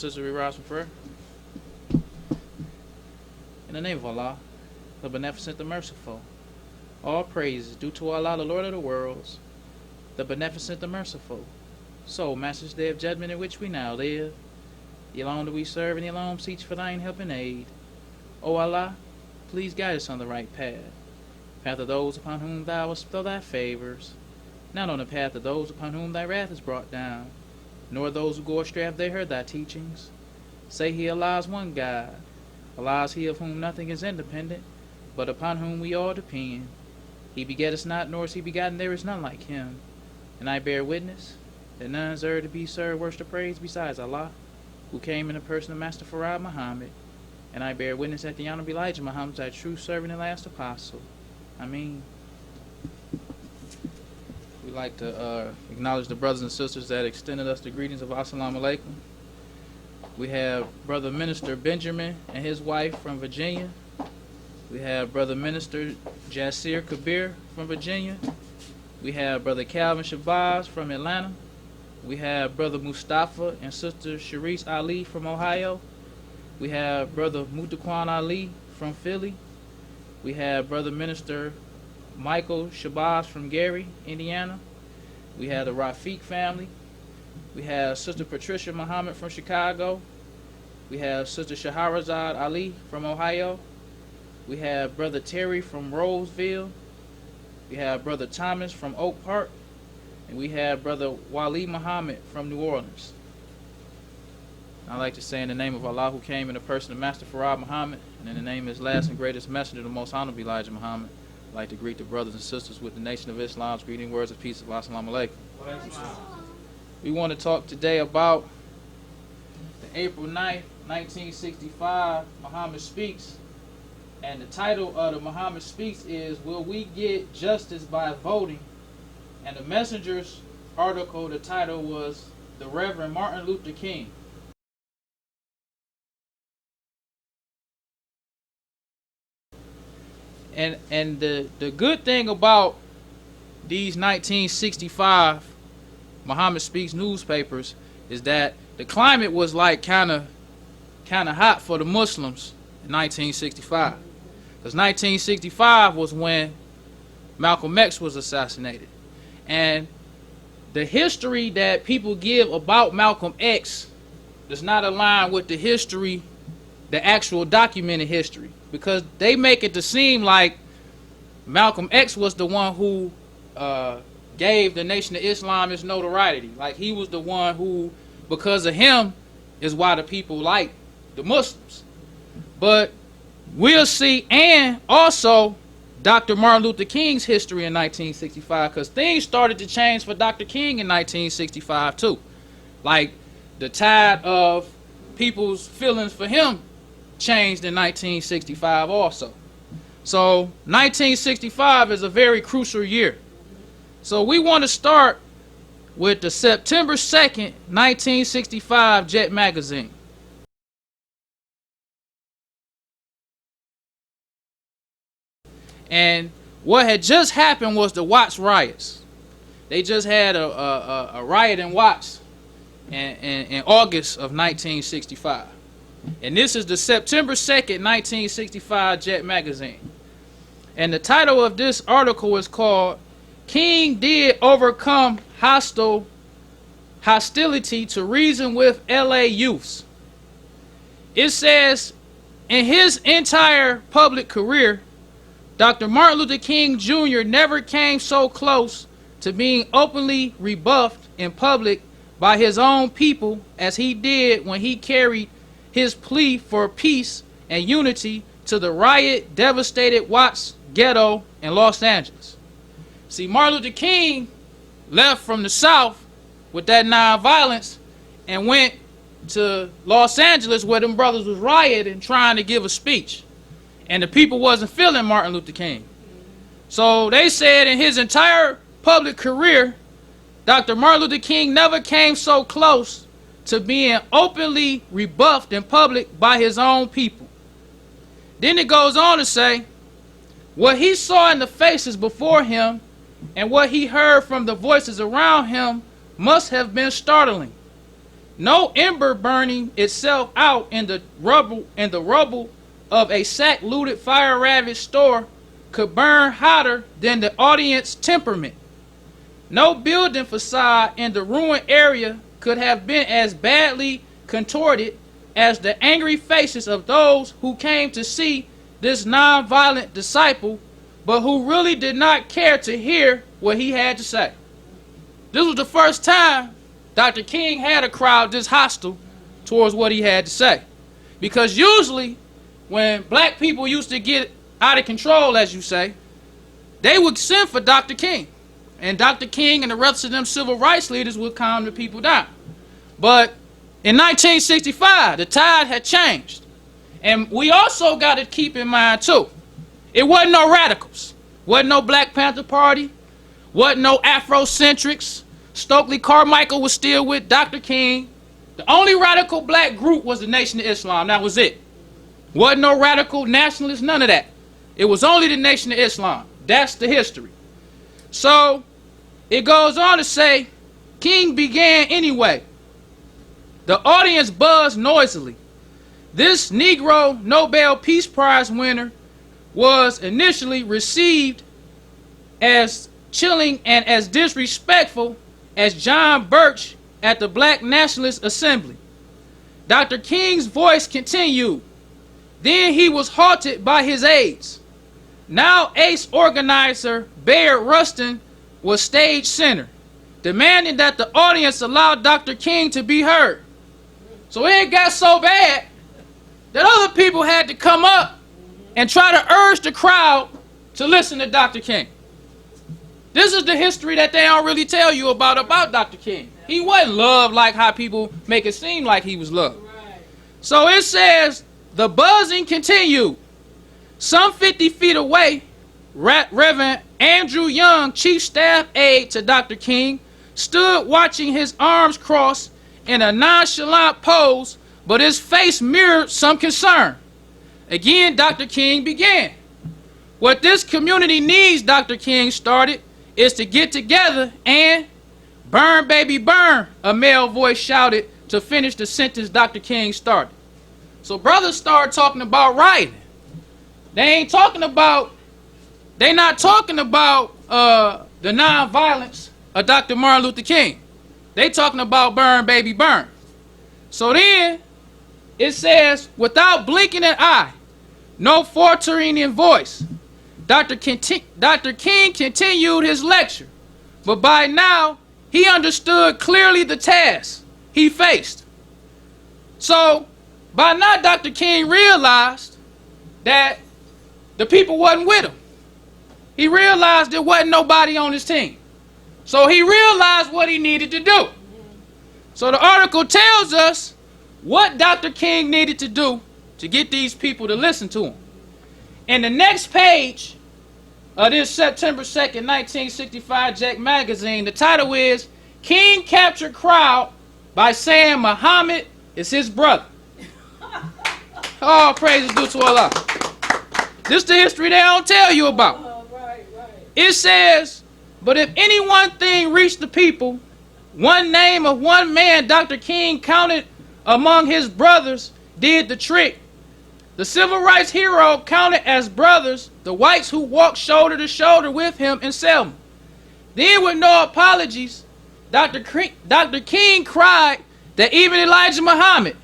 sisters, we rise for prayer. In the name of Allah, the Beneficent, the Merciful. All praise is due to Allah, the Lord of the worlds, the Beneficent, the Merciful. So, Master's Day of Judgment in which we now live, the alone do we serve, and the alone seek for thine help and aid. O Allah, please guide us on the right path of those upon whom thou hast bestowed thy favors, not on the path of those upon whom thy wrath is brought down, nor those who go astray have they heard thy teachings. Say he, Allah is one God. Allah is he of whom nothing is independent, but upon whom we all depend. He begetteth not, nor is he begotten, there is none like him. And I bear witness that none is to be served, worship, or praise besides Allah, who came in the person of Master Farad Muhammad. And I bear witness that the Honorable Elijah Muhammad is thy true servant and last apostle. Ameen. We'd like to acknowledge the brothers and sisters that extended us the greetings of Assalamu Alaikum. We have Brother Minister Benjamin and his wife from Virginia. We have Brother Minister Jasir Kabir from Virginia. We have Brother Calvin Shabazz from Atlanta. We have Brother Mustafa and Sister Sharice Ali from Ohio. We have Brother Mutaquan Ali from Philly. We have Brother Minister Michael Shabazz from Gary, Indiana. We have the Rafiq family. We have Sister Patricia Muhammad from Chicago. We have Sister Shaharazad Ali from Ohio. We have Brother Terry from Roseville. We have Brother Thomas from Oak Park. And we have Brother Wali Muhammad from New Orleans. I'd like to say in the name of Allah, who came in the person of Master Farad Muhammad, and in the name of his last and greatest messenger, the most honorable Elijah Muhammad, I'd like to greet the brothers and sisters with the Nation of Islam's greeting words of peace of Assalamu Alaikum. We want to talk today about the April 9th, 1965 Muhammad Speaks. And the title of the Muhammad Speaks is, Will We Get Justice by Voting? And the Messenger's article, the title was, The Reverend Martin Luther King. And the good thing about these 1965 Muhammad Speaks newspapers is that the climate was like kind of hot for the Muslims in 1965. Because 1965 was when Malcolm X was assassinated. And the history that people give about Malcolm X does not align with the history, the actual documented history. Because they make it to seem like Malcolm X was the one who gave the Nation of Islam its notoriety. Like he was the one who, because of him, is why the people like the Muslims. But we'll see, and also Dr. Martin Luther King's history in 1965, because things started to change for Dr. King in 1965 too. Like the tide of people's feelings for him changed in 1965 also. So 1965 is a very crucial year. So we want to start with the September 2nd, 1965 Jet magazine. And what had just happened was the Watts riots. They just had a riot in Watts in August of 1965. And this is the September 2nd, 1965 Jet magazine. And the title of this article is called, King Did Overcome Hostility to Reason with LA Youths. It says, in his entire public career, Dr. Martin Luther King Jr. never came so close to being openly rebuffed in public by his own people as he did when he carried his plea for peace and unity to the riot-devastated Watts ghetto in Los Angeles. See, Martin Luther King left from the South with that nonviolence and went to Los Angeles where them brothers was rioting trying to give a speech. And the people wasn't feeling Martin Luther King. So they said in his entire public career, Dr. Martin Luther King never came so close to being openly rebuffed in public by his own people. Then it goes on to say, what he saw in the faces before him and what he heard from the voices around him must have been startling. No ember burning itself out in the rubble of a sack-looted, fire-ravaged store could burn hotter than the audience temperament. No building facade in the ruined area could have been as badly contorted as the angry faces of those who came to see this non-violent disciple, but who really did not care to hear what he had to say. This was the first time Dr. King had a crowd this hostile towards what he had to say. Because usually, when black people used to get out of control, as you say, they would send for Dr. King. And Dr. King and the rest of them civil rights leaders would calm the people down. But in 1965, the tide had changed. And we also got to keep in mind, too, it wasn't no radicals. Wasn't no Black Panther Party. Wasn't no Afrocentrics. Stokely Carmichael was still with Dr. King. The only radical black group was the Nation of Islam. That was it. Wasn't no radical nationalists, none of that. It was only the Nation of Islam. That's the history. So it goes on to say, King began anyway. The audience buzzed noisily. This Negro Nobel Peace Prize winner was initially received as chilling and as disrespectful as John Birch at the Black Nationalist Assembly. Dr. King's voice continued. Then he was halted by his aides. Now ACE organizer Bayard Rustin was stage center, demanding that the audience allow Dr. King to be heard. So it got so bad that other people had to come up and try to urge the crowd to listen to Dr. King. This is the history that they don't really tell you about Dr. King. He wasn't loved like how people make it seem like he was loved. So it says, the buzzing continued. Some 50 feet away, Reverend Andrew Young, chief staff aide to Dr. King, stood watching his arms crossed in a nonchalant pose, but his face mirrored some concern. Again, Dr. King began. What this community needs, Dr. King started, is to get together and burn, baby, burn, a male voice shouted to finish the sentence Dr. King started. So brothers started talking about rioting. They're not talking about the nonviolence of Dr. Martin Luther King. They talking about burn, baby, burn. So then it says, without blinking an eye, no faltering in voice, Dr. King continued his lecture, but by now he understood clearly the task he faced. So by now Dr. King realized that the people wasn't with him. He realized there wasn't nobody on his team. So he realized what he needed to do. So the article tells us what Dr. King needed to do to get these people to listen to him. In the next page of this September 2nd, 1965 Jack magazine, the title is King Captured Crowd by saying Muhammad is his brother. All praises due to Allah. This is the history they don't tell you about. It says, but if any one thing reached the people, one name of one man Dr. King counted among his brothers did the trick. The civil rights hero counted as brothers the whites who walked shoulder to shoulder with him in Selma. Then with no apologies, Dr. King cried that even Elijah Muhammad,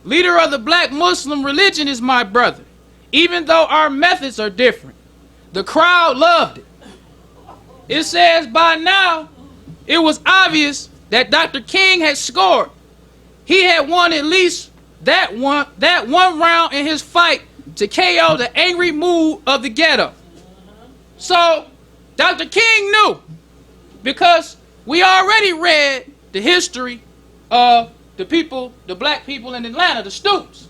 leader of the black Muslim religion, is my brother, even though our methods are different. The crowd loved it. It says by now, it was obvious that Dr. King had scored. He had won at least that one round in his fight to KO the angry mood of the ghetto. So Dr. King knew, because we already read the history of the people, the black people in Atlanta, the Stoops.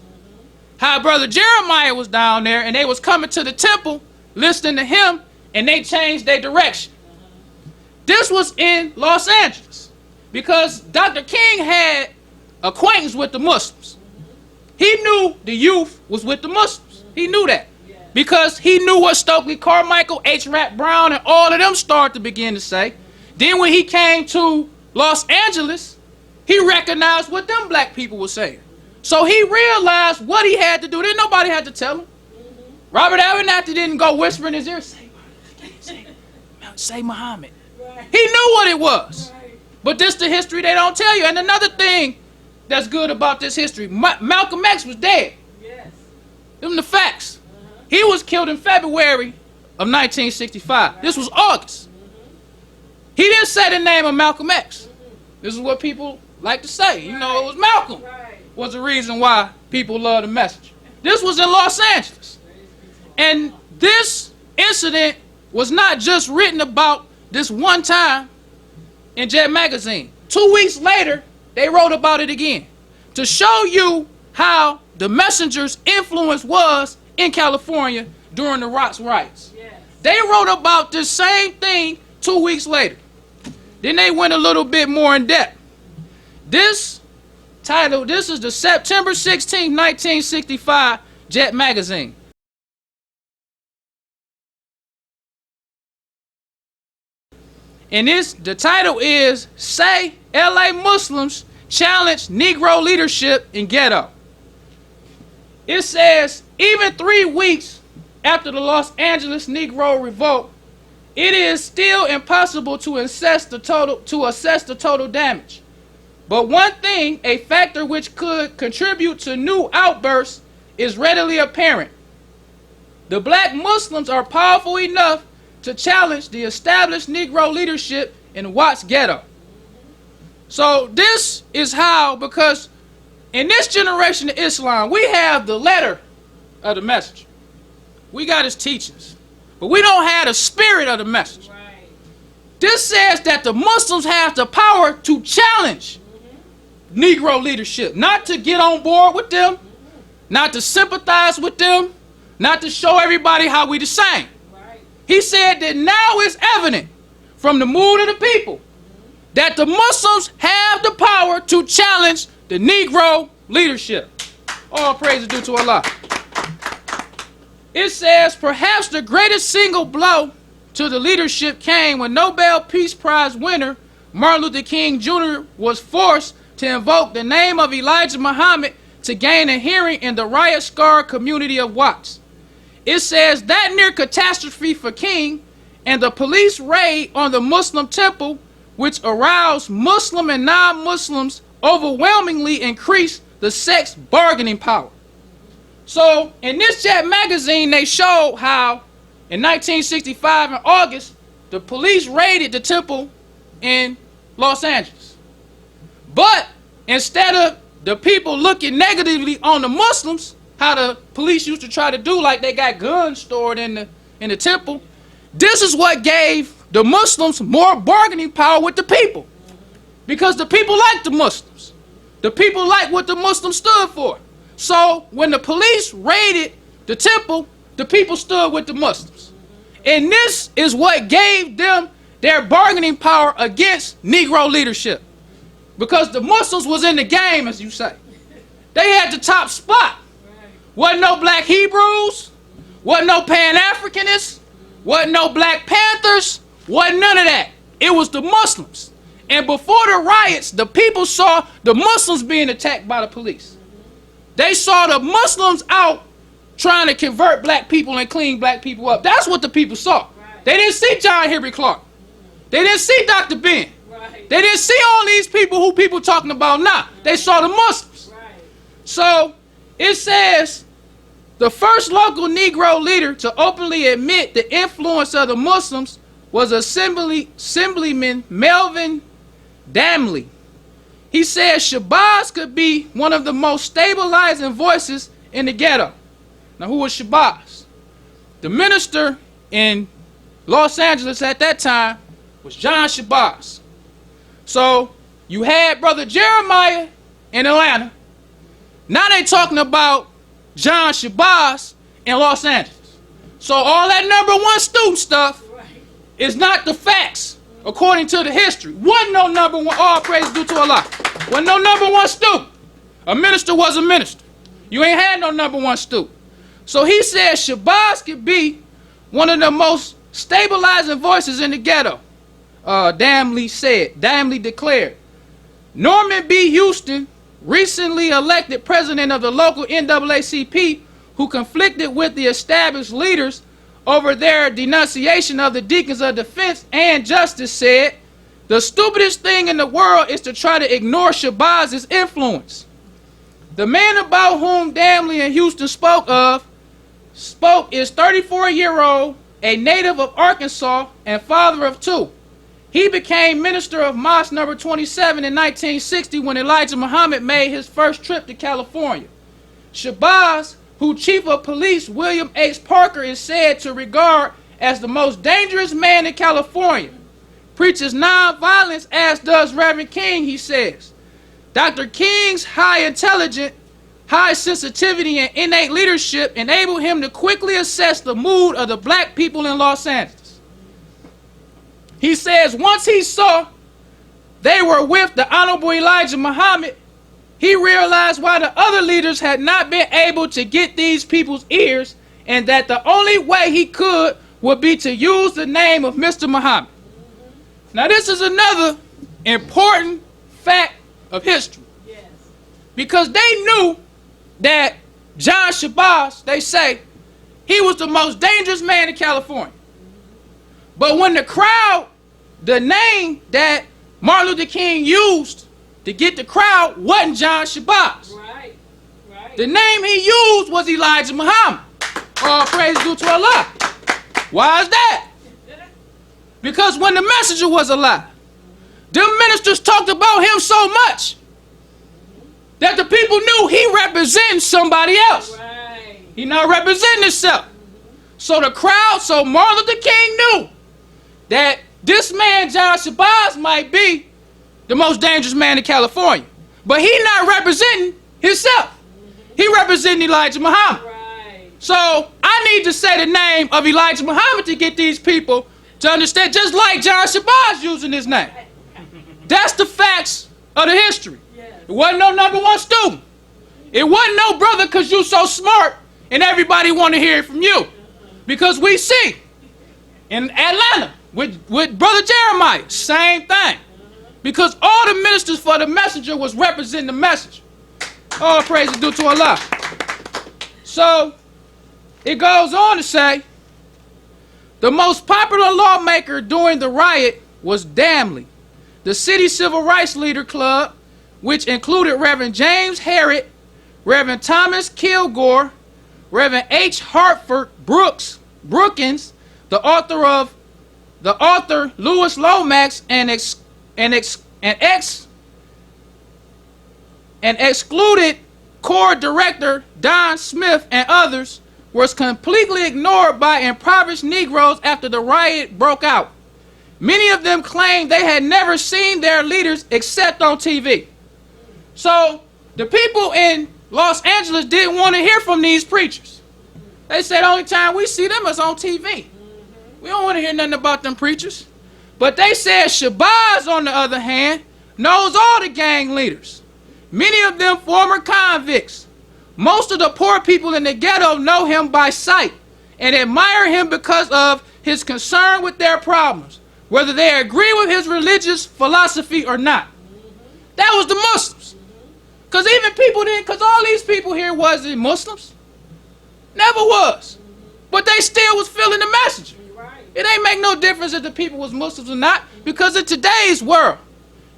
How Brother Jeremiah was down there and they was coming to the temple listening to him and they changed their direction. This was in Los Angeles because Dr. King had acquaintance with the Muslims. He knew the youth was with the Muslims. He knew that because he knew what Stokely Carmichael, H. Rap Brown, and all of them started to begin to say. Then when he came to Los Angeles, He recognized what them black people were saying. So he realized what he had to do. Then nobody had to tell him. Robert Abernathy didn't go whisper in his ear, say Muhammad. He knew what it was. But this the history they don't tell you. And another thing that's good about this history, Malcolm X was dead. Them the facts. He was killed in February of 1965. This was August. He didn't say the name of Malcolm X. This is what people like to say. You know, it was Malcolm. Was the reason why people love the message. This was in Los Angeles. And this incident was not just written about this one time in Jet Magazine. 2 weeks later, they wrote about it again to show you how the Messenger's influence was in California during the Rock's riots. They wrote about this same thing 2 weeks later. Then they went a little bit more in depth. This is the September 16, 1965 Jet Magazine. And the title is Say LA Muslims Challenge Negro Leadership in Ghetto. It says, even 3 weeks after the Los Angeles Negro Revolt, it is still impossible to assess the total damage. But one thing, a factor which could contribute to new outbursts, is readily apparent. The black Muslims are powerful enough to challenge the established Negro leadership in Watts Ghetto. So this is how, because in this generation of Islam, we have the letter of the message. We got his teachings, but we don't have the spirit of the message. This says that the Muslims have the power to challenge Negro leadership, not to get on board with them, not to sympathize with them, not to show everybody how we the same. He said that now it's evident from the mood of the people that the Muslims have the power to challenge the Negro leadership. All praise is due to Allah. It says perhaps the greatest single blow to the leadership came when Nobel Peace Prize winner Martin Luther King Jr. was forced to invoke the name of Elijah Muhammad to gain a hearing in the riot-scarred community of Watts. It says that near catastrophe for King and the police raid on the Muslim temple, which aroused Muslim and non-Muslims, overwhelmingly increased the sex bargaining power. So in this Jet magazine, they showed how in 1965 in August, the police raided the temple in Los Angeles. But instead of the people looking negatively on the Muslims, how the police used to try to do, like they got guns stored in the temple, this is what gave the Muslims more bargaining power with the people. Because the people liked the Muslims. The people liked what the Muslims stood for. So when the police raided the temple, the people stood with the Muslims. And this is what gave them their bargaining power against Negro leadership. Because the Muslims was in the game, as you say. They had the top spot. Wasn't no black Hebrews, wasn't no Pan-Africanists, wasn't no Black Panthers, wasn't none of that. It was the Muslims. And before the riots, the people saw the Muslims being attacked by the police. They saw the Muslims out trying to convert black people and clean black people up. That's what the people saw. They didn't see John Henry Clark. They didn't see Dr. Ben. They didn't see all these people who people talking about now. They saw the Muslims. So it says the first local Negro leader to openly admit the influence of the Muslims was Assemblyman Melvin Damley. He said Shabazz could be one of the most stabilizing voices in the ghetto. Now, who was Shabazz? The minister in Los Angeles at that time was John Shabazz. So you had Brother Jeremiah in Atlanta. Now they talking about John Shabazz in Los Angeles. So all that #1 student stuff is not the facts according to the history. Wasn't no #1, all praise due to Allah. Wasn't no #1 student. A minister was a minister. You ain't had no #1 student. So he said Shabazz could be one of the most stabilizing voices in the ghetto. Damley declared. Norman B. Houston, recently elected president of the local NAACP, who conflicted with the established leaders over their denunciation of the deacons of defense and justice, said, "The stupidest thing in the world is to try to ignore Shabazz's influence. The man about whom Damley and Houston spoke is 34-year-old, a native of Arkansas and father of two. He became minister of Mosque number 27 in 1960 when Elijah Muhammad made his first trip to California. Shabazz, who Chief of Police William H. Parker is said to regard as the most dangerous man in California, preaches nonviolence, as does Reverend King," he says. Dr. King's high intelligence, high sensitivity, and innate leadership enabled him to quickly assess the mood of the black people in Los Angeles. He says once he saw they were with the Honorable Elijah Muhammad, he realized why the other leaders had not been able to get these people's ears, and that the only way he could would be to use the name of Mr. Muhammad. Now this is another important fact of history. Yes. Because they knew that John Shabazz, they say, he was the most dangerous man in California. But when the crowd, the name that Martin Luther King used to get the crowd wasn't John Shabazz. Right. The name he used was Elijah Muhammad. All praise due to Allah. Why is that? Because when the messenger was alive, them ministers talked about him so much that the people knew he represented somebody else. Right. He not representing himself. So the crowd, so Martin Luther King knew that this man, John Shabazz, might be the most dangerous man in California. But he not representing himself. He representing Elijah Muhammad. Right. So I need to say the name of Elijah Muhammad to get these people to understand, just like John Shabazz using his name. That's the facts of the history. Yes. It wasn't no #1 student. It wasn't no brother because you so smart and everybody want to hear it from you. Because we see in Atlanta with Brother Jeremiah, same thing. Because all the ministers for the messenger was representing the message. All praise is due to Allah. So it goes on to say, the most popular lawmaker during the riot was Damley, the city civil rights leader club, which included Reverend James Harrod, Reverend Thomas Kilgore, Reverend H. Hartford Brookins, the author Lewis Lomax, and excluded core director Don Smith and others, was completely ignored by impoverished Negroes after the riot broke out. Many of them claimed they had never seen their leaders except on TV. So the people in Los Angeles didn't want to hear from these preachers. They said the only time we see them is on TV. We don't want to hear nothing about them preachers. But they said Shabazz, on the other hand, knows all the gang leaders. Many of them former convicts. Most of the poor people in the ghetto know him by sight and admire him because of his concern with their problems, whether they agree with his religious philosophy or not. That was the Muslims. Because even people didn't, because all these people here wasn't Muslims. Never was. But they still was feeling the messenger. It ain't make no difference if the people was Muslims or not, because in today's world,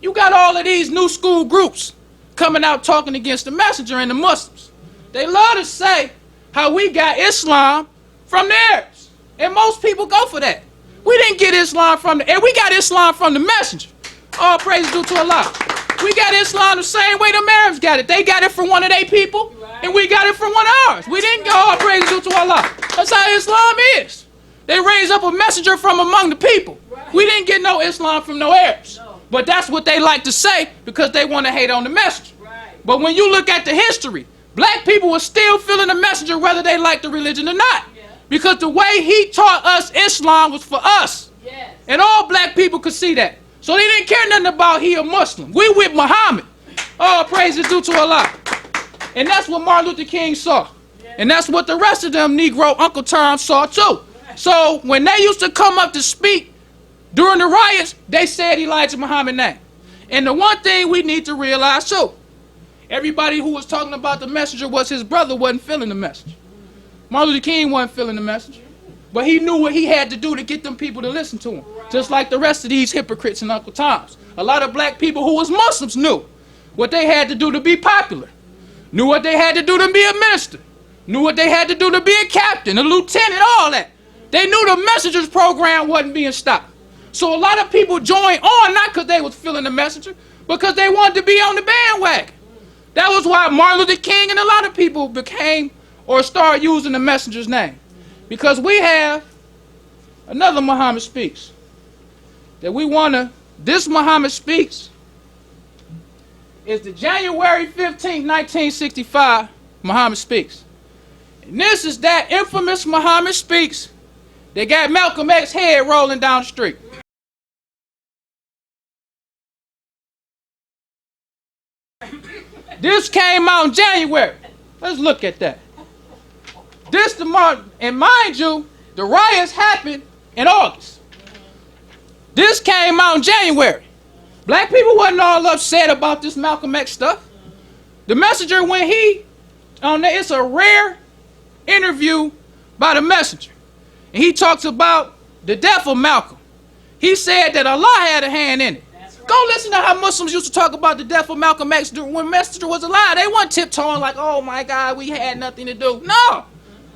you got all of these new school groups coming out talking against the messenger and the Muslims. They love to say how we got Islam from the Arabs. And most people go for that. We didn't get Islam from the Arabs. We got Islam from the messenger. All praise due to Allah. We got Islam the same way the Arabs got it. They got it from one of their people, and we got it from one of ours. We didn't go all praise due to Allah. That's how Islam is. They raised up a messenger from among the people. We didn't get no Islam from no Arabs. But that's what they like to say because they want to hate on the messenger. But when you look at the history, black people were still feeling the messenger whether they liked the religion or not. Because the way he taught us Islam was for us. And all black people could see that. So they didn't care nothing about he a Muslim. We with Muhammad. All praise is due to Allah. And that's what Martin Luther King saw. And that's what the rest of them Negro Uncle Tom saw too. So when they used to come up to speak during the riots, they said Elijah Muhammad's name. And the one thing we need to realize too, everybody who was talking about the messenger was his brother wasn't feeling the message. Martin Luther King wasn't feeling the message. But he knew what he had to do to get them people to listen to him. Just like the rest of these hypocrites in Uncle Tom's. A lot of black people who was Muslims knew what they had to do to be popular. Knew what they had to do to be a minister. Knew what they had to do to be a captain, a lieutenant, all that. They knew the messenger's program wasn't being stopped. So a lot of people joined on, not because they was feeling the messenger, because they wanted to be on the bandwagon. That was why Martin Luther King and a lot of people became or started using the messenger's name. Because we have another Muhammad Speaks that we want to, this Muhammad Speaks is the January 15, 1965 Muhammad Speaks. And this is that infamous Muhammad Speaks that got Malcolm X's head rolling down the street. This came out in January. Let's look at that. This the month, and mind you, the riots happened in August. This came out in January. Black people wasn't all upset about this Malcolm X stuff. The messenger, when he on there, it's a rare interview by the messenger. And he talks about the death of Malcolm. He said that Allah had a hand in it. Right. Go listen to how Muslims used to talk about the death of Malcolm X when messenger was alive. They weren't tiptoeing like, oh my God, we had nothing to do. No.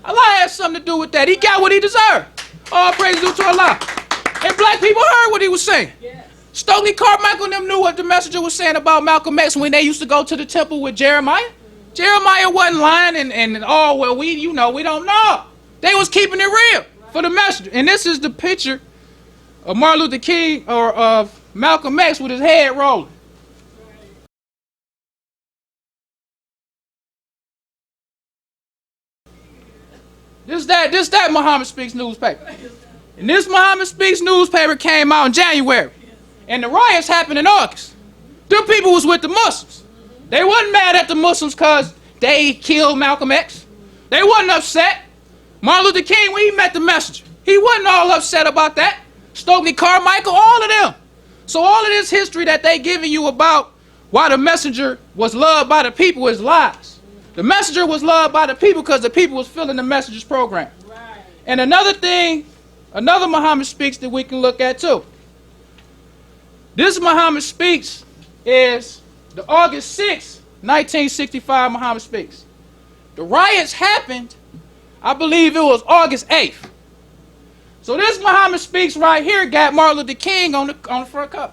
Allah had something to do with that. He got what he deserved. All praise due to Allah. And black people heard what he was saying. Yes. Stokely Carmichael and them knew what the messenger was saying about Malcolm X when they used to go to the temple with Jeremiah. Jeremiah wasn't lying and oh, well, we don't know. They was keeping it real for the messenger. And this is the picture of Martin Luther King or of Malcolm X with his head rolling. This that Muhammad Speaks newspaper. And this Muhammad Speaks newspaper came out in January. And the riots happened in August. Them people was with the Muslims. They wasn't mad at the Muslims because they killed Malcolm X. They wasn't upset. Martin Luther King, when he met the messenger, he wasn't all upset about that. Stokely Carmichael, all of them. So all of this history that they giving you about why the messenger was loved by the people is lies. The messenger was loved by the people because the people was filling the messenger's program. Right. And another thing, another Muhammad Speaks that we can look at too. This Muhammad Speaks is the August 6, 1965 Muhammad Speaks. The riots happened, I believe it was August 8th. So this Muhammad Speaks right here got Martin Luther King on the front cover.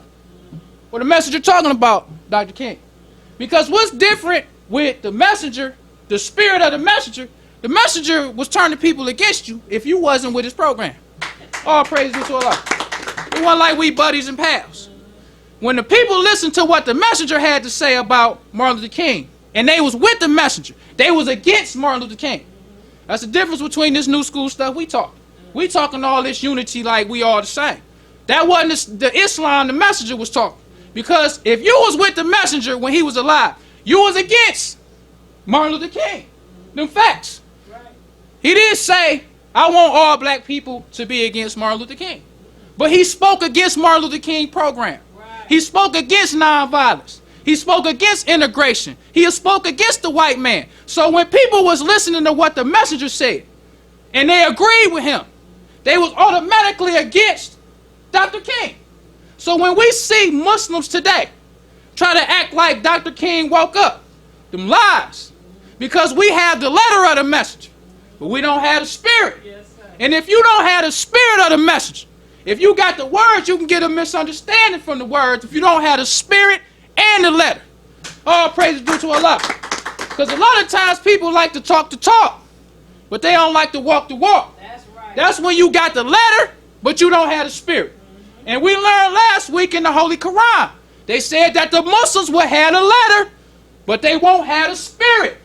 What the messenger talking about, Dr. King. Because what's different with the messenger, the spirit of the messenger was turning people against you if you wasn't with his program. All praise to Allah. It wasn't like we buddies and pals. When the people listened to what the messenger had to say about Martin Luther King, and they was with the messenger, they was against Martin Luther King. That's the difference between this new school stuff we talk. We talking all this unity like we all the same. That wasn't the Islam the messenger was talking. Because if you was with the messenger when he was alive, you was against Martin Luther King. Them facts. Right. He didn't say, I want all black people to be against Martin Luther King. But he spoke against Martin Luther King program. Right. He spoke against nonviolence. He spoke against integration. He spoke against the white man. So when people was listening to what the messenger said, and they agreed with him, they was automatically against Dr. King. So when we see Muslims today try to act like Dr. King woke up, them lies. Because we have the letter of the messenger, but we don't have the spirit. Yes, and if you don't have the spirit of the messenger, if you got the words, you can get a misunderstanding from the words if you don't have the spirit and the letter. All praise is due to Allah. Because a lot of times people like to talk, but they don't like to walk the walk. That's right. That's when you got the letter, but you don't have the spirit. And we learned last week in the Holy Quran, they said that the Muslims will have the letter, but they won't have the spirit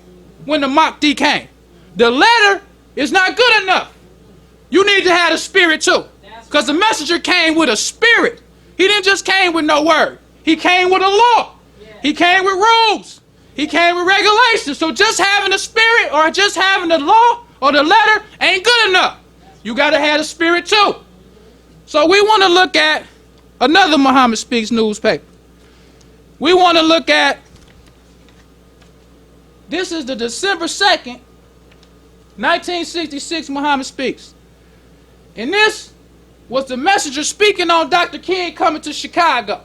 when the Mahdi came. The letter is not good enough. You need to have the spirit too. Because the messenger came with a spirit. He didn't just came with no word. He came with a law. He came with rules. He came with regulations. So just having the spirit or just having the law or the letter ain't good enough. You got to have the spirit too. So we want to look at another Muhammad Speaks newspaper. we want to look at, this is the December 2nd, 1966 Muhammad Speaks. And this was the messenger speaking on Dr. King coming to Chicago.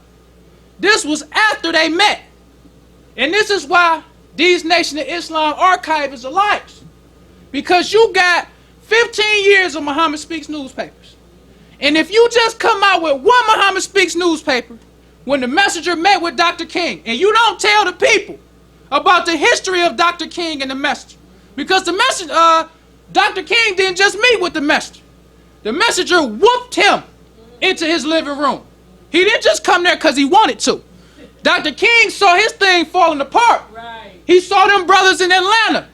This was after they met. And this is why these Nation of Islam archive is alike. Because you got 15 years of Muhammad Speaks newspapers. And if you just come out with one Muhammad Speaks newspaper, when the messenger met with Dr. King, and you don't tell the people about the history of Dr. King and the messenger, because the messenger, Dr. King didn't just meet with the messenger. The messenger whooped him into his living room. He didn't just come there because he wanted to. Dr. King saw his thing falling apart. Right. He saw them brothers in Atlanta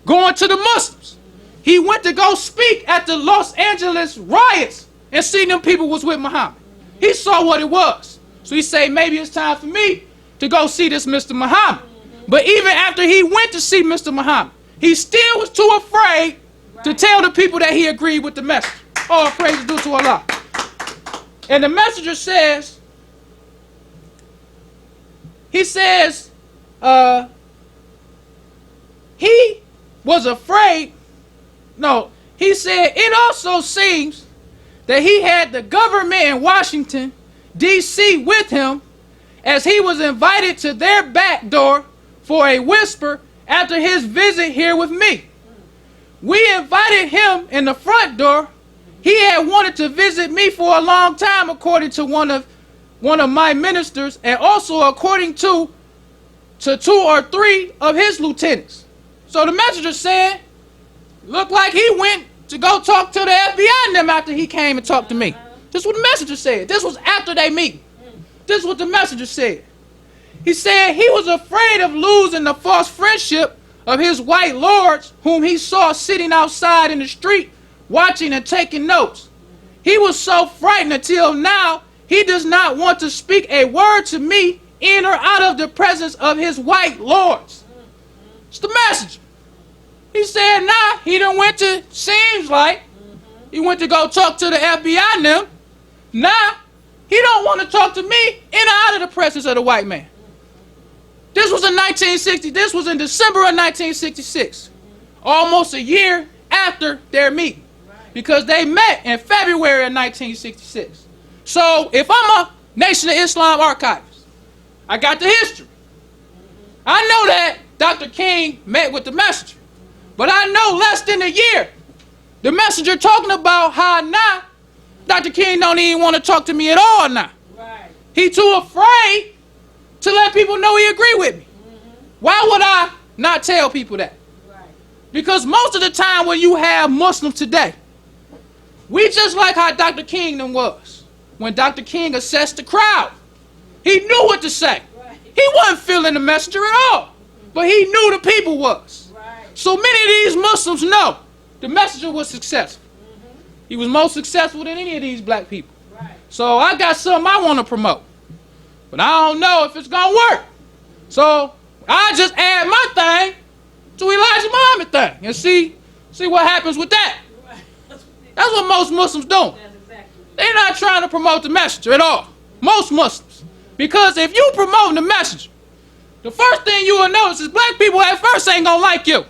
going to the Muslims. He went to go speak at the Los Angeles riots and see them people was with Muhammad. He saw what it was. So he said, maybe it's time for me to go see this Mr. Muhammad. But even after he went to see Mr. Muhammad, he still was too afraid to tell the people that he agreed with the message. All praise is due to Allah. And the messenger says, he says, he was afraid. No, he said, it also seems that he had the government in Washington, D.C. with him as he was invited to their back door for a whisper after his visit here with me. We invited him in the front door. He had wanted to visit me for a long time, according to one of my ministers, and also according to 2 or 3 of his lieutenants. So the messenger said, looked like he went to go talk to the FBI and them after he came and talked to me. This is what the messenger said. This was after they meet. This is what the messenger said. He said he was afraid of losing the false friendship of his white lords whom he saw sitting outside in the street watching and taking notes. He was so frightened until now he does not want to speak a word to me in or out of the presence of his white lords. It's the messenger. He said, nah, he done went to, seems like, he went to go talk to the FBI and them. Nah, he don't want to talk to me in or out of the presence of the white man. This was in 1960. This was in December of 1966. Almost a year after their meeting. Because they met in February of 1966. So if I'm a Nation of Islam archivist, I got the history. I know that Dr. King met with the messenger. But I know less than a year, the messenger talking about how now Dr. King don't even want to talk to me at all now. Right. He too afraid to let people know he agree with me. Why would I not tell people that? Right. Because most of the time when you have Muslims today, we just like how Dr. King then was. When Dr. King assessed the crowd, he knew what to say. Right. He wasn't feeling the messenger at all, but he knew the people was. So many of these Muslims know the messenger was successful. He was more successful than any of these black people. Right. So I got something I want to promote. But I don't know if it's going to work. So I just add my thing to Elijah Muhammad thing and see what happens with that. Right. That's what most Muslims do. Exactly. They're not trying to promote the messenger at all. Most Muslims. Because if you promote the messenger, the first thing you will notice is black people at first ain't going to like you.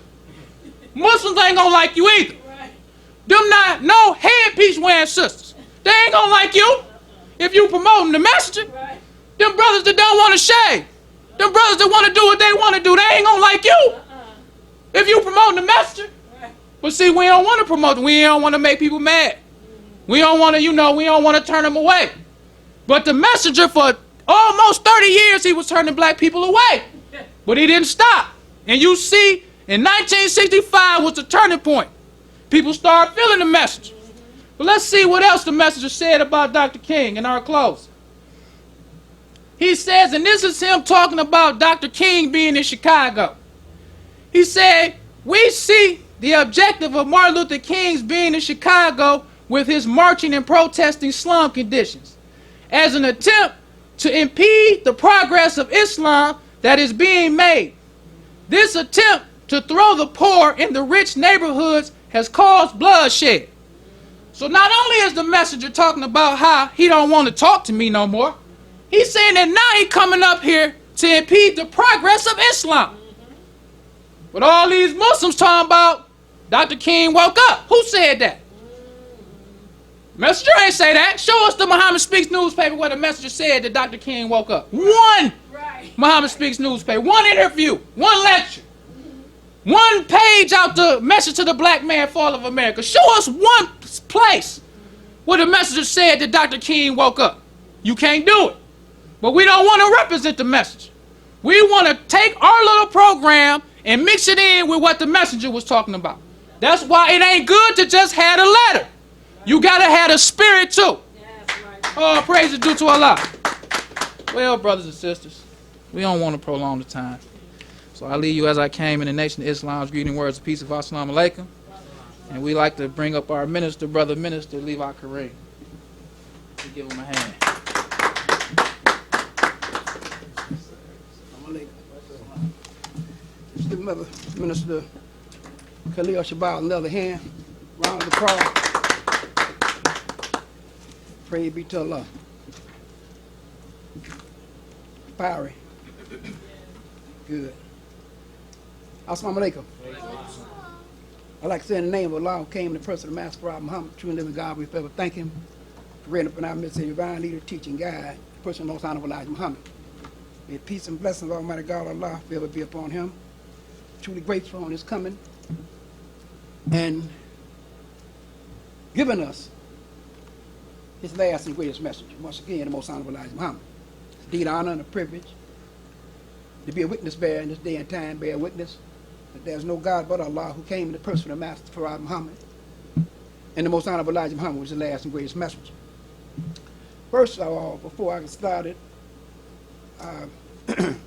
Muslims ain't gonna like you either. Right. Them not no headpiece wearing sisters. They ain't gonna like you if you promoting the messenger. Right. Them brothers that don't want to shave. Them brothers that want to do what they want to do, they ain't gonna like you if you promoting the messenger. Right. But see, we don't want to promote them. We don't want to make people mad. We don't want to, we don't want to turn them away. But the messenger for almost 30 years, he was turning black people away. But he didn't stop. And you see, in 1965 was the turning point. People started feeling the message. But let's see what else the messenger said about Dr. King in our close. He says, and this is him talking about Dr. King being in Chicago. He said, we see the objective of Martin Luther King's being in Chicago with his marching and protesting slum conditions as an attempt to impede the progress of Islam that is being made. This attempt to throw the poor in the rich neighborhoods has caused bloodshed. So not only is the messenger talking about how he don't want to talk to me no more, he's saying that now he coming up here to impede the progress of Islam. But all these Muslims talking about Dr. King woke up. Who said that? Messenger ain't say that. Show us the Muhammad Speaks newspaper where the messenger said that Dr. King woke up. One Muhammad Speaks newspaper, one interview, one lecture, one page out the message to the black man, fall of America. Show us one place where the messenger said that Dr. King woke up. You can't do it. But we don't want to represent the message. We want to take our little program and mix it in with what the messenger was talking about. That's why it ain't good to just have a letter. You got to have a spirit too. Oh, praise is due to Allah. Well, brothers and sisters, we don't want to prolong the time. So I leave you as I came in the Nation of Islam's greeting words of peace of Assalamu alaikum. And we like to bring up our minister, brother minister, Levi Karim. We give him a hand. The mother minister Khalil Shabazz on the other hand. Round of applause. Praise be to Allah. Fiery. Good. Assalamu alaikum. I'd like to say in the name of Allah who came in the person of Master Prophet Muhammad, true and living God, we forever thank him for reigning up in our midst, a divine leader, teaching guide, the person of most honorable Elijah Muhammad. May peace and blessings of Almighty God Allah forever be upon him. Truly grateful on his coming and giving us his last and greatest message. Once again, the most honorable Elijah Muhammad. It's indeed an honor and a privilege to be a witness bearer in this day and time, bear witness that there's no God but Allah who came in the person of Master Prophet Muhammad, and the most honorable Elijah Muhammad was the last and greatest message. First of all, before I get started, I'd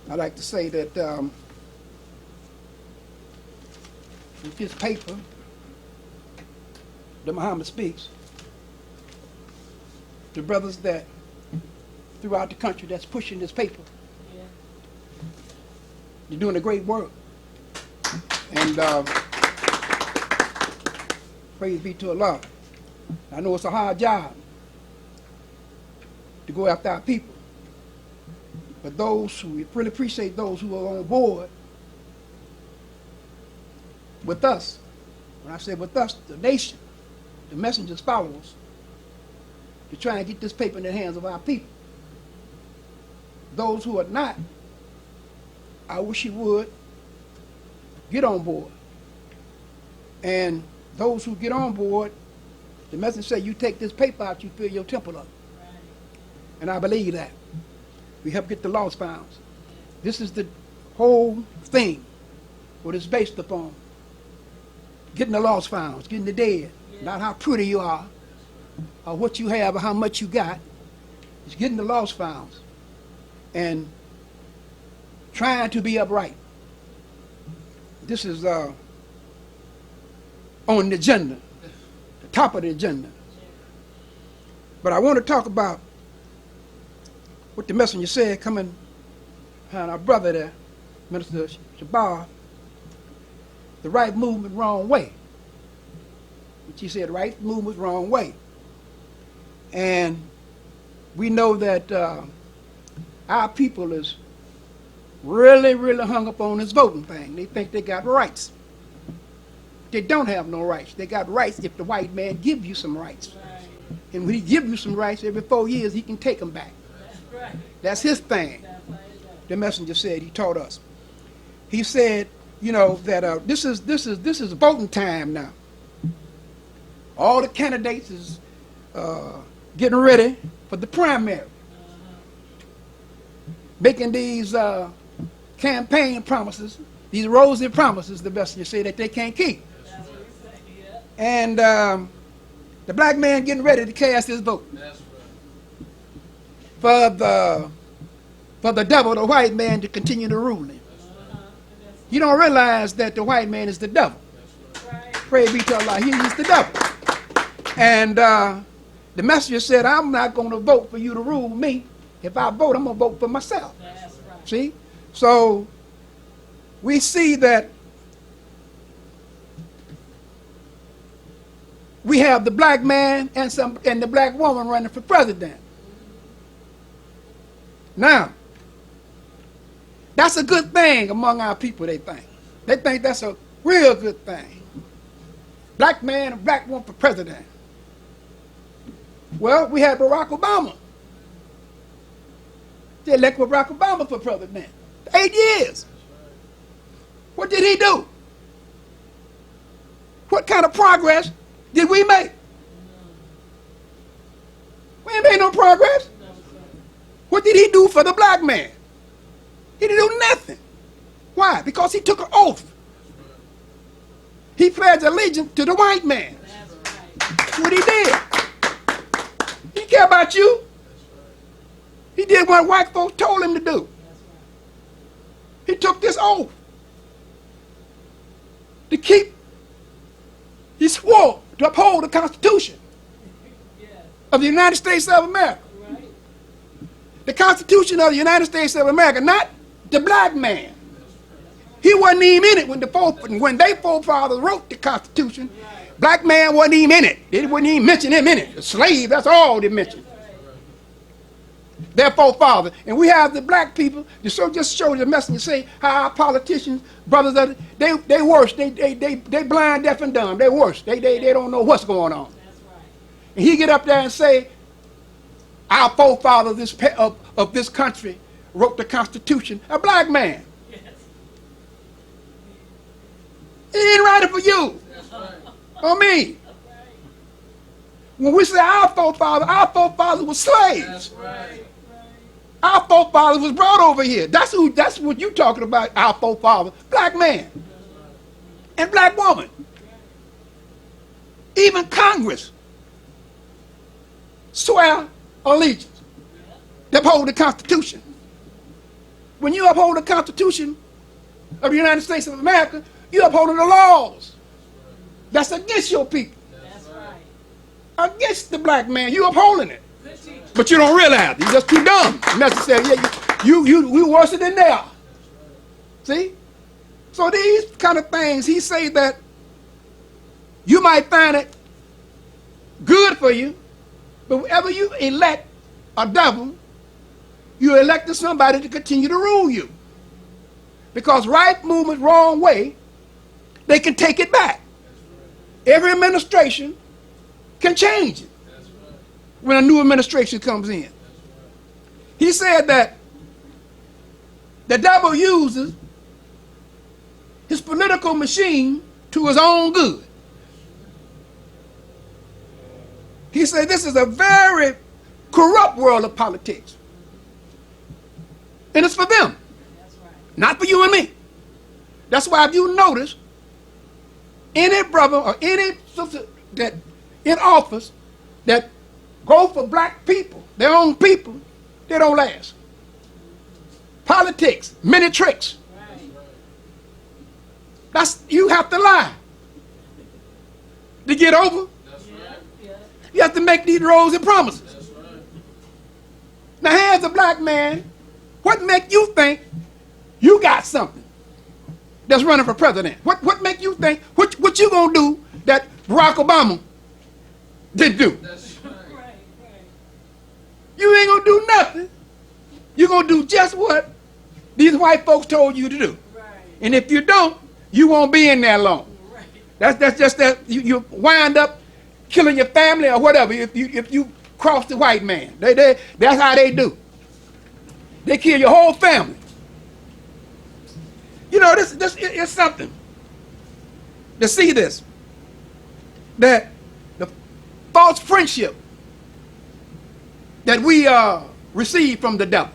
like to say that with this paper, the Muhammad Speaks, the brothers that throughout the country that's pushing this paper, they're doing a great work. And praise be to Allah. I know it's a hard job to go after our people, but those who really appreciate those who are on board with us. When I say with us, the nation, the messenger's followers, to try and get this paper in the hands of our people. Those who are not, I wish you would get on board. And those who get on board, the messenger said, you take this paper out, you fill your temple up. Right. And I believe that. We help get the lost found. This is the whole thing, what it's based upon. Getting the lost found, getting the dead. Yeah. Not how pretty you are, or what you have, or how much you got. It's getting the lost found. And trying to be upright. This is on the agenda, the top of the agenda. But I want to talk about what the messenger said coming behind our brother there, Minister Shabazz, the right movement, wrong way. Which he said, right movement, wrong way. And we know that our people is really, really hung up on this voting thing. They think they got rights. They don't have no rights. They got rights if the white man give you some rights. Right. And when he give you some rights, every 4 years he can take them back. That's right. That's his thing. The messenger said, he taught us. He said, you know, that this is voting time now. All the candidates is getting ready for the primary. Making these campaign promises, these rosy promises, the messenger say, that they can't keep. That's what he said, yeah. And the black man getting ready to cast his vote. That's right. For the devil, the white man, to continue to rule him. You don't realize that the white man is the devil. Right. Praise be to Allah, he is the devil. And the messenger said, I'm not going to vote for you to rule me. If I vote, I'm going to vote for myself. That's right. See? So we see that we have the black man and the black woman running for president. Now, That's a good thing among our people, they think. They think that's a real good thing. Black man and black woman for president. Well, we had Barack Obama. They elected Barack Obama for president. 8 years. What did he do? What kind of progress did we make? We ain't made no progress. What did he do for the black man? He didn't do nothing. Why? Because he took an oath. He pledged allegiance to the white man. That's what he did. He care about you. He did what white folks told him to do. He took this oath to keep, he swore to uphold the Constitution of the United States of America. The Constitution of the United States of America, not the black man. He wasn't even in it when they forefathers wrote the Constitution. Black man wasn't even in it. They wouldn't even mention him in it. The slave, that's all they mentioned. Their forefathers. And we have the black people to just show the message and say how our politicians, brothers, they worse. They blind, deaf, and dumb. They worse. They don't know what's going on. And he get up there and say, our forefathers of this country wrote the Constitution, a black man. Yes. He didn't write it for you. That's right. Or me. That's right. When we say our forefathers were slaves. That's right. Our forefathers was brought over here. That's what you talking about, our forefathers. Black man. And black woman. Even Congress swear allegiance to uphold the Constitution. When you uphold the Constitution of the United States of America, you upholding the laws. That's against your people. That's right. Against the black man, you upholding it. But you don't realize it. You're just too dumb. Necessarily, we worse than they are. See? So these kind of things, he say that you might find it good for you, but whenever you elect a devil, you elected somebody to continue to rule you. Because right movement, wrong way, they can take it back. Every administration can change it when a new administration comes in. He said that the devil uses his political machine to his own good. He said this is a very corrupt world of politics. And it's for them. That's right. Not for you and me. That's why if you notice, any brother or any sister that in office that go for black people, their own people, they don't last. Politics, many tricks. Right. You have to lie to get over. You have to make these roads and promises. That's right. Now here's a black man. What make you think you got something that's running for president? What make you think what you gonna do that Barack Obama didn't do? That's right. You ain't gonna do nothing. You're gonna do just what these white folks told you to do. Right. And if you don't, you won't be in there long. Right. That's just that you wind up killing your family or whatever if you cross the white man. That's how they do. They kill your whole family. You know, this is something to see this. That the false friendship that we receive from the devil.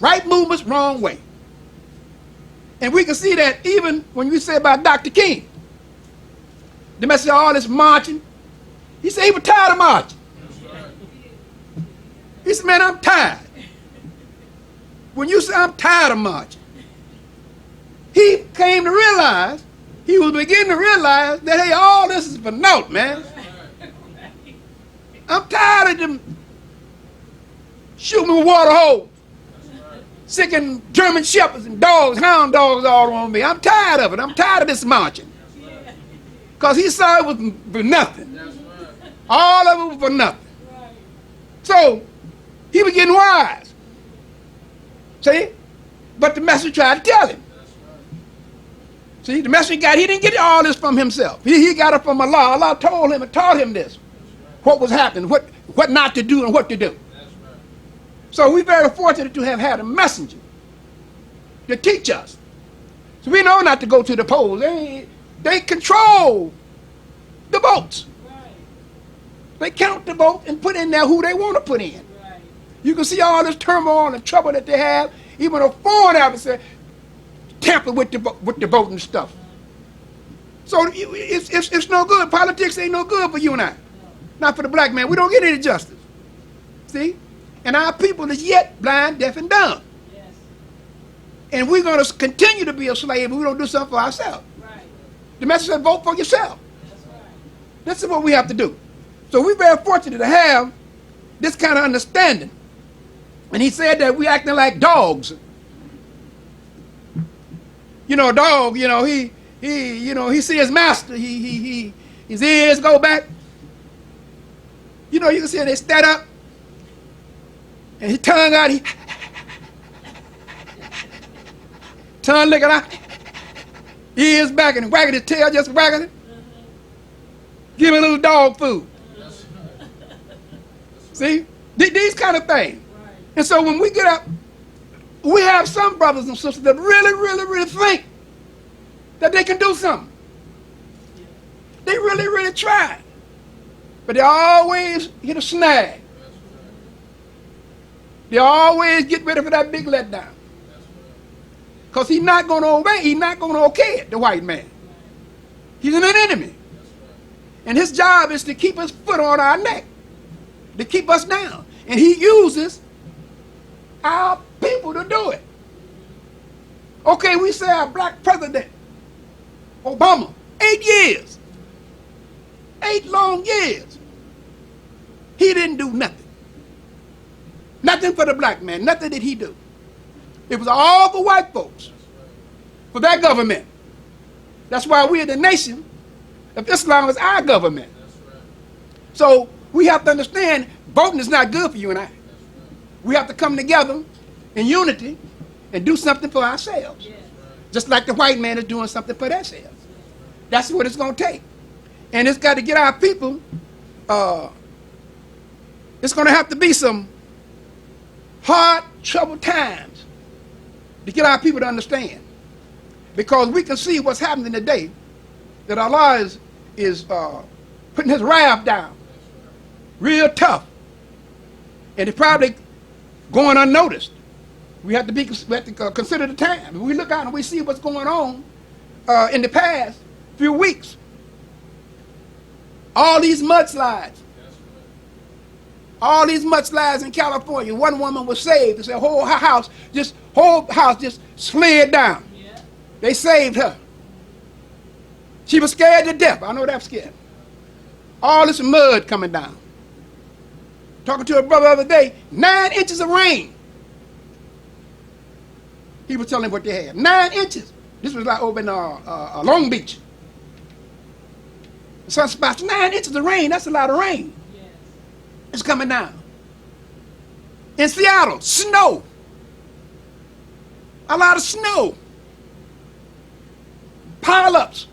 Right movements, wrong way. And we can see that even when you say about Dr. King. The message of all this marching. He said he was tired of marching. He said, man, I'm tired. When you say I'm tired of marching, he came to realize, he was beginning to realize that, hey, all this is for naught, man. I'm tired of them shooting with water holes, sicking German shepherds and dogs, hound dogs all on me. I'm tired of it. I'm tired of this marching. Because he saw it was for nothing. All of it was for nothing. So he was getting wise. See? But the messenger tried to tell him. See, the messenger he didn't get all this from himself. He got it from Allah. Allah told him and taught him this. What was happening, what not to do and what to do. So we're very fortunate to have had a messenger to teach us. So we know not to go to the polls. They control the votes. They count the vote and put in there who they want to put in. You can see all this turmoil and trouble that they have. Even a foreign adversary tamper with the voting stuff. So it's no good. Politics ain't no good for you and I. Not for the black man. We don't get any justice. See? And our people is yet blind, deaf, and dumb. Yes. And we're going to continue to be a slave if we don't do something for ourselves. Right. The message says vote for yourself. That's right. This is what we have to do. So we're very fortunate to have this kind of understanding. And he said that we're acting like dogs. You know, a dog, you know, he see his master, his ears go back. You know, you can see they stand up, and his tongue out, tongue licking out, ears back, and wagging his tail, just wagging it. Give him a little dog food. See, these kind of things. And so when we get up, we have some brothers and sisters that really think that they can do something. They really try. But they always hit a snag. They always get ready for that big letdown. Because he's not going to obey, he's not going to okay it, the white man. He's an enemy. And his job is to keep his foot on our neck, to keep us down. And he uses our people to do it. Okay, we say our black president, Obama, 8 years. 8 long years. He didn't do nothing. Nothing for the black man. Nothing did he do. It was all for white folks. For their government. That's why we are the nation of Islam is our government. So we have to understand voting is not good for you and I. We have to come together in unity and do something for ourselves. Just like the white man is doing something for themselves. That's what it's going to take. And it's got to get our people, it's going to have to be some hard, troubled times to get our people to understand. Because we can see what's happening today, that Allah is putting his wrath down real tough. And it's probably going unnoticed. We have to consider the time. If we look out and we see what's going on in the past few weeks, all these mudslides in California. One woman was saved. Her whole house just slid down. Yeah. They saved her. She was scared to death. I know that's scared. All this mud coming down. Talking to a brother the other day, 9 inches of rain. He was telling me what they had. 9 inches. This was like over in Long Beach. Some spots, 9 inches of rain. That's a lot of rain. Yes. It's coming down. In Seattle, snow. A lot of snow. Pile-ups.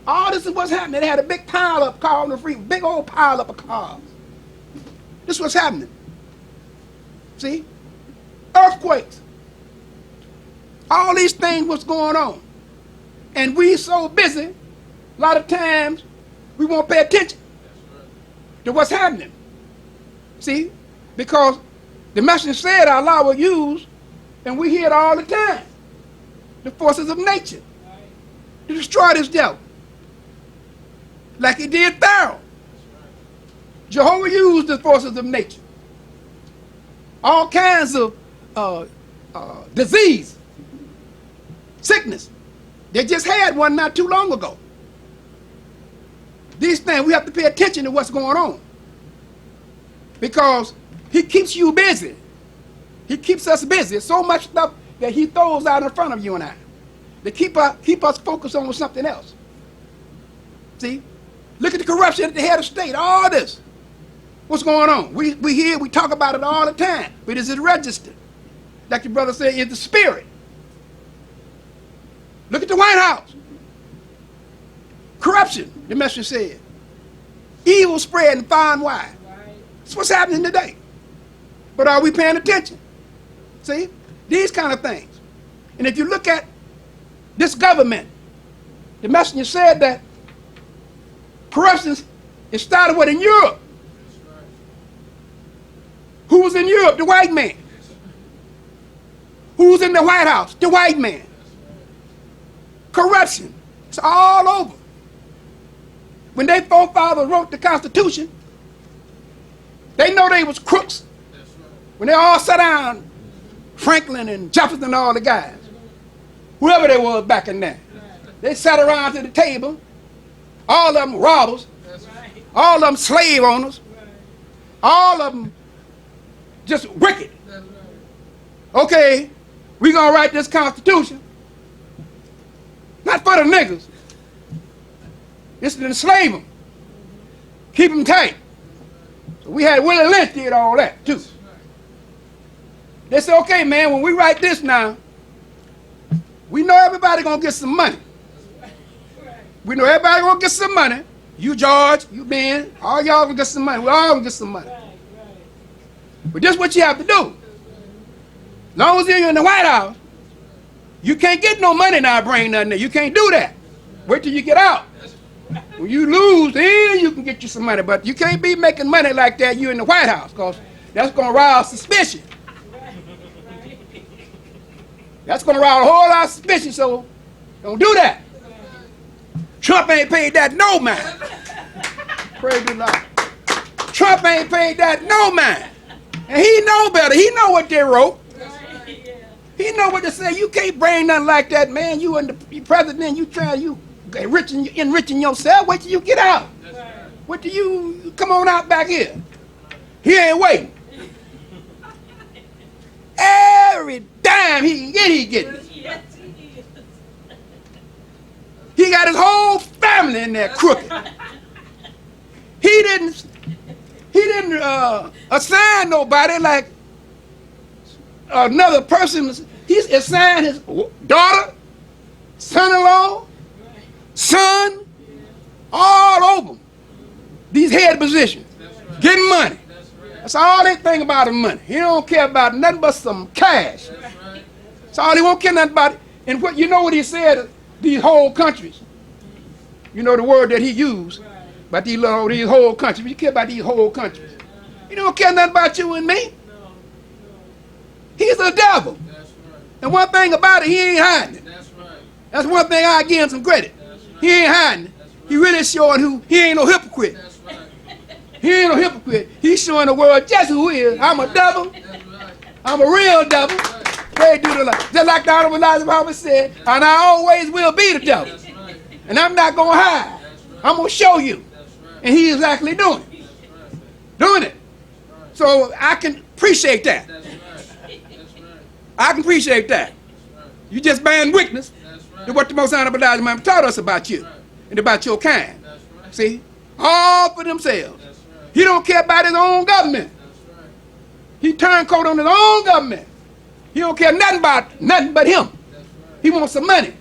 All this is what's happening. They had a big pile-up car on the freeway. Big old pile-up of cars. This is what's happening. See? Earthquakes. All these things, what's going on. And we so busy, a lot of times, we won't pay attention to what's happening. See? Because the messenger said Allah will use, and we hear it all the time, the forces of nature to destroy this devil. Like he did Pharaoh. Jehovah used the forces of nature. All kinds of disease, sickness. They just had one not too long ago. These things, we have to pay attention to what's going on. Because he keeps you busy. He keeps us busy. So much stuff that he throws out in front of you and I. To keep us focused on something else. See? Look at the corruption at the head of state. All this. What's going on? We hear, we talk about it all the time. But is it registered? like your brother said, is the spirit. Look at the White House. Corruption, the message said. Evil spread and far and wide. That's what's happening today. But are we paying attention? See? These kind of things. And if you look at this government, the messenger said that corruption it started with in Europe. Who was in Europe? The white man. Who was in the White House? The white man. Corruption. It's all over. When their forefathers wrote the Constitution, they know they was crooks. When they all sat down, Franklin and Jefferson and all the guys, whoever they was back in there, they sat around to the table, all of them robbers, all of them slave owners, all of them just wicked. Okay, we gonna write this Constitution, not for the niggas. It's to enslave them, keep them tight. So we had Willie Lynch did all that too. They said, okay, man, when we write this now, we know everybody gonna get some money. We know everybody gonna get some money. You, George, you, Ben, all y'all gonna get some money. We all gonna get some money. But this is what you have to do. As long as you're in the White House, you can't get no money now, bring nothing there. You can't do that. Wait till you get out. When you lose, then you can get you some money. But you can't be making money like that, you in the White House, because that's gonna arouse suspicion. That's gonna arouse a whole lot of suspicion, so don't do that. Trump ain't paid that no mind. Praise the Lord. Trump ain't paid that no mind. And he know better. He know what they wrote. He know what they say. You can't bring nothing like that, man. You and the president, you enriching yourself. Wait till you get out. Wait till you come on out back here. He ain't waiting. Every dime he can get, he get it. He got his whole family in there crooked. He didn't assign nobody like another person. He assigned his daughter, son-in-law, son, all over them. These head positions, getting money. That's all they think about is money. He don't care about nothing but some cash. That's all he won't care nothing about. And what you know what he said? These whole countries. You know the word that he used about these whole countries. You care about these whole countries. He don't care nothing about you and me. He's the devil. And one thing about it, he ain't hiding it. That's one thing I give him some credit. He ain't hiding it. He really showing who he ain't no hypocrite. He ain't no hypocrite. He's showing the world just who he is. I'm a devil. I'm a real devil. They do the like. Just like the Honorable Elijah Muhammad said, and I always will be the devil. And I'm not going to hide. I'm going to show you. And he is actually doing it. Doing it. So I can appreciate that. I can appreciate that. You just bearing witness to what the Most Honorable Elijah Muhammad taught us about you and about your kind. See? All for themselves. He don't care about his own government. He turned coat on his own government. He don't care nothing about nothing but him. He wants some money.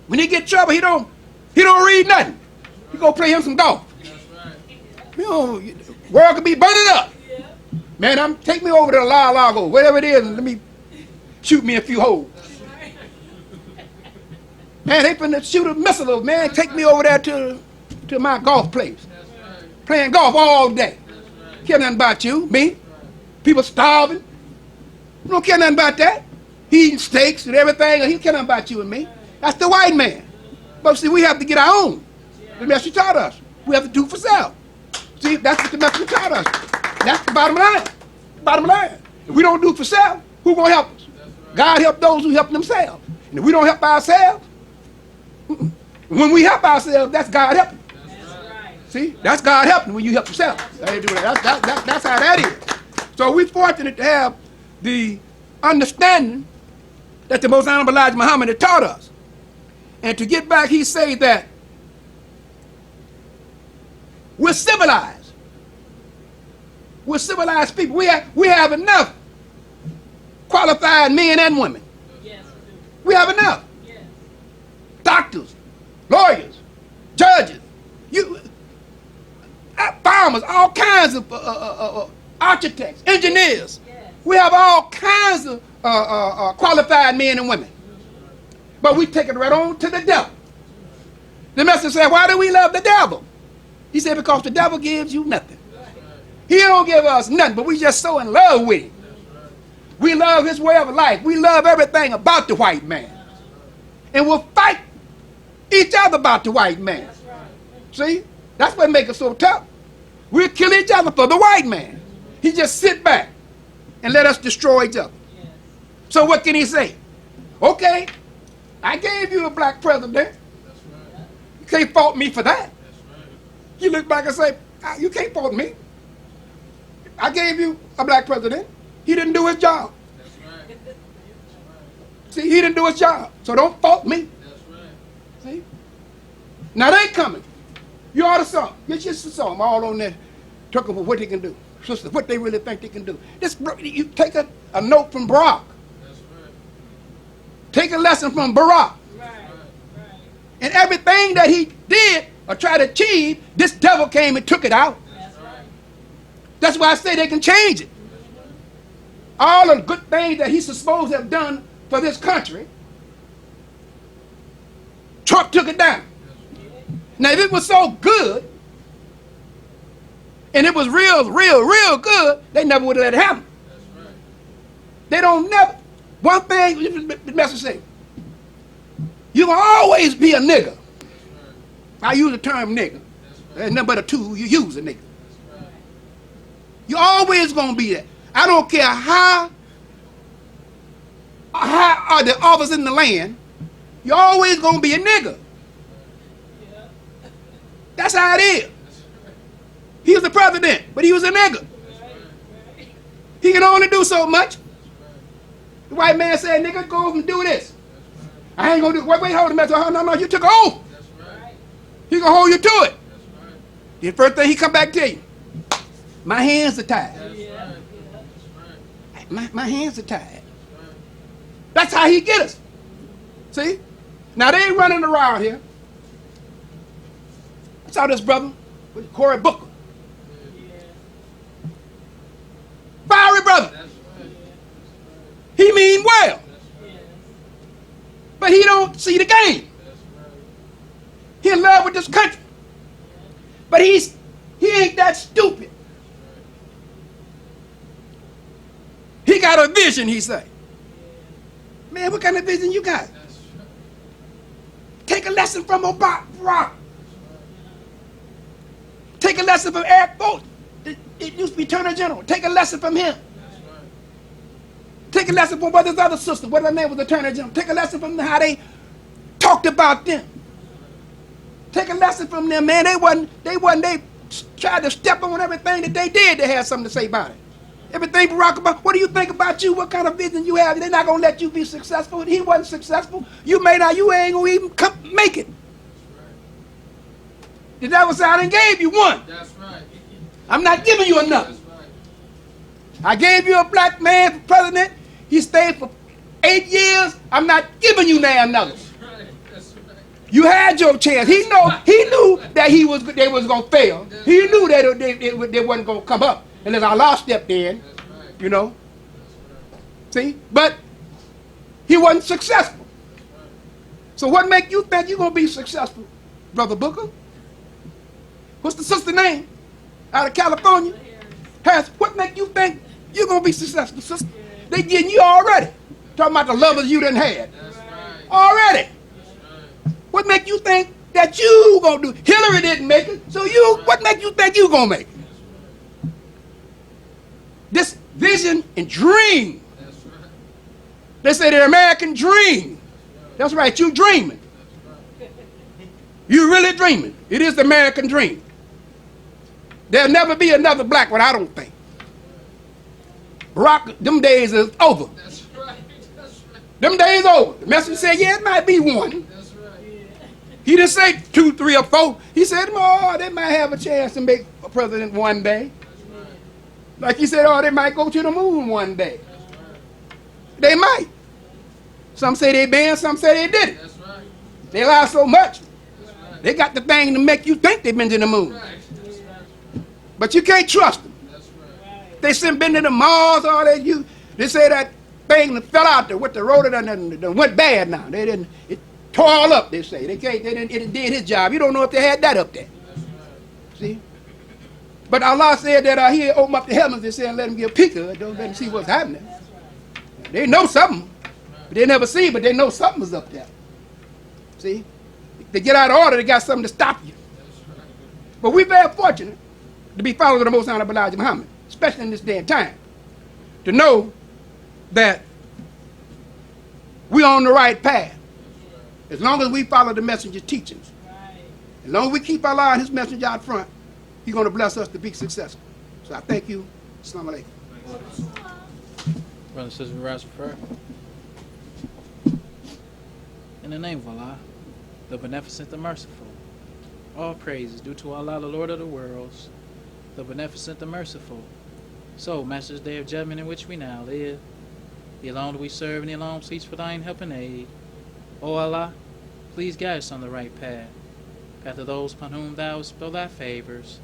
When he get trouble, he don't read nothing. He go play him some golf. You know, world could be burning up. Man, take me over to Lago, whatever it is, and let me shoot me a few holes. Man, they finna shoot a missile over. Man, take me over there to my golf place. Playing golf all day. Care nothing about you, me. People starving. You don't care nothing about that. He eating steaks and everything. He don't care nothing about you and me. That's the white man. But see, we have to get our own. The message taught us. We have to do for self. See, that's what the message taught us. That's the bottom line. Bottom line. If we don't do for self, who gonna help us? God help those who help themselves. And if we don't help ourselves, when we help ourselves, that's God helping. See, that's God helping when you help yourself. That's how that is. So we're fortunate to have the understanding that the Most Honorable Elijah Muhammad had taught us. And to get back, he said that we're civilized. We're civilized people. We have enough qualified men and women. Yes. We have enough. Yes. Doctors, lawyers, judges, farmers, all kinds of architects, engineers. Yes. We have all kinds of qualified men and women. But we take it right on to the devil. The message said, why do we love the devil? He said, because the devil gives you nothing. He don't give us nothing, but we just so in love with him. We love his way of life. We love everything about the white man. And we'll fight each other about the white man. See? That's what makes us so tough. We'll kill each other for the white man. He just sit back and let us destroy each other. So what can he say? Okay, I gave you a black president. You can't fault me for that. You look back and say, you can't fault me. I gave you a black president. He didn't do his job. See, he didn't do his job. So don't fault me. See? Now they coming. You ought to saw them. You just saw them all on there talking about what they can do. Sisters, what they really think they can do. This, you take a note from Barack. Take a lesson from Barack. And everything that he did or tried to achieve, this devil came and took it out. That's why I say they can change it. All the good things that he's supposed to have done for this country, Trump took it down. Now, if it was so good, and it was real good, they never would have let it happen. They don't never. One thing, the message says, you can always be a nigger. I use the term nigger. There's nothing but a tool you use a nigger. You're always going to be that. I don't care how are the officers in the land, you're always going to be a nigger. That's how it is. He was the president, but he was a nigger. He can only do so much. The white man said, nigga, go over and do this. I ain't going to do it. Wait, hold a minute. Oh, no, you took an oath. He going to hold you to it. The first thing he come back to you, my hands are tied. My hands are tied. That's how he get us. See? Now they ain't running around here. I saw this brother with Cory Booker. Fiery brother. He mean well. But he don't see the game. He in love with this country. But he ain't that stupid. He got a vision, he say. Man, what kind of vision you got? Take a lesson from Barack. Take a lesson from Eric Bolton. It used to be Attorney General. Take a lesson from him. Take a lesson from what his other sister, what her name was, Attorney General. Take a lesson from how they talked about them. Take a lesson from them, man. They tried to step on everything that they did. They had something to say about it. Everything Barack about, what do you think about you? What kind of vision you have? They're not going to let you be successful. He wasn't successful. You ain't going to even make it. The devil said, I done gave you one. That's right. I'm not giving you enough. That's right. I gave you a black man for president. He stayed for 8 years. I'm not giving you now another. That's right. You had your chance. He knew that they was going to fail. He knew that they wasn't going to come up unless Allah stepped in. You know. See? But he wasn't successful. So what make you think you're going to be successful, Brother Booker? What's the sister name? Out of California? Harris. What make you think you're going to be successful, sister? They getting you already. Talking about the lovers you done had. That's right. Already. That's right. What make you think that you going to do? Hillary didn't make it, so what make you think you going to make it? This vision and dream. That's right. They say the American dream. That's right, you dreaming. You really dreaming. It is the American dream. There'll never be another black one, I don't think. Barack, them days is over. That's right. That's right. Them days over. The messenger said, yeah, it might be one. That's right. He didn't say 2, 3, or 4. He said, oh, they might have a chance to make a president one day. That's right. Like he said, oh, they might go to the moon one day. That's right. They might. Some say they been, some say they didn't. That's right. They lie so much. That's right. They got the thing to make you think they've been to the moon. That's right. But you can't trust them. That's right. They sent been to the Mars, all that. They say that thing that fell out there with the rotor and went bad now. They didn't. It tore all up. They say they can't. They didn't. It did his job. You don't know if they had that up there. That's right. See. But Allah said that He opened up the heavens and said, and let them get a peek of it. Don't let them see what's happening. They know something, but they never see. But they know something is up there. See. If they get out of order, they got something to stop you. But we're very fortunate to be followers of the Most Honorable Elijah Muhammad, especially in this day and time, to know that we're on the right path. As long as we follow the messenger's teachings. As long as we keep Allah and his messenger out front, He's going to bless us to be successful. So I thank you. Assalamu alaikum. Brothers and sisters, we rise for prayer. In the name of Allah, the beneficent, the merciful, all praise is due to Allah, the Lord of the worlds, the beneficent, the merciful. So, Master's Day of Judgment in which we now live, the alone do we serve, and the alone seeks for thine help and aid. O Allah, please guide us on the right path of those upon whom thou bestow thy favors,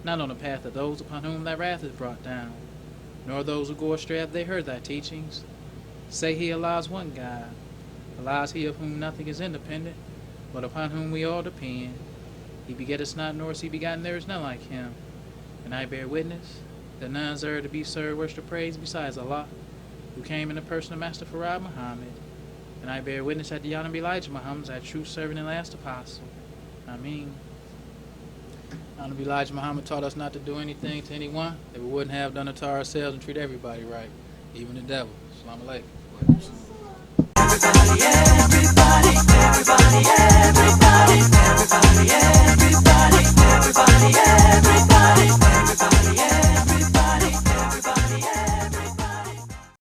not on the path of those upon whom thy wrath is brought down, nor those who go astray have they heard thy teachings. Say He, Allah is one God. Allah is He of whom nothing is independent, but upon whom we all depend. He begetteth not, nor is He begotten, there is none like Him. And I bear witness that none is to be served, worship, or praised besides Allah, who came in the person of Master Farad Muhammad. And I bear witness that the Honorable Elijah Muhammad is our true servant and last apostle. Ameen. Honorable Elijah Muhammad taught us not to do anything to anyone that we wouldn't have done it to ourselves, and treat everybody right, even the devil. Assalamu alaikum. Everybody, everybody, everybody, everybody.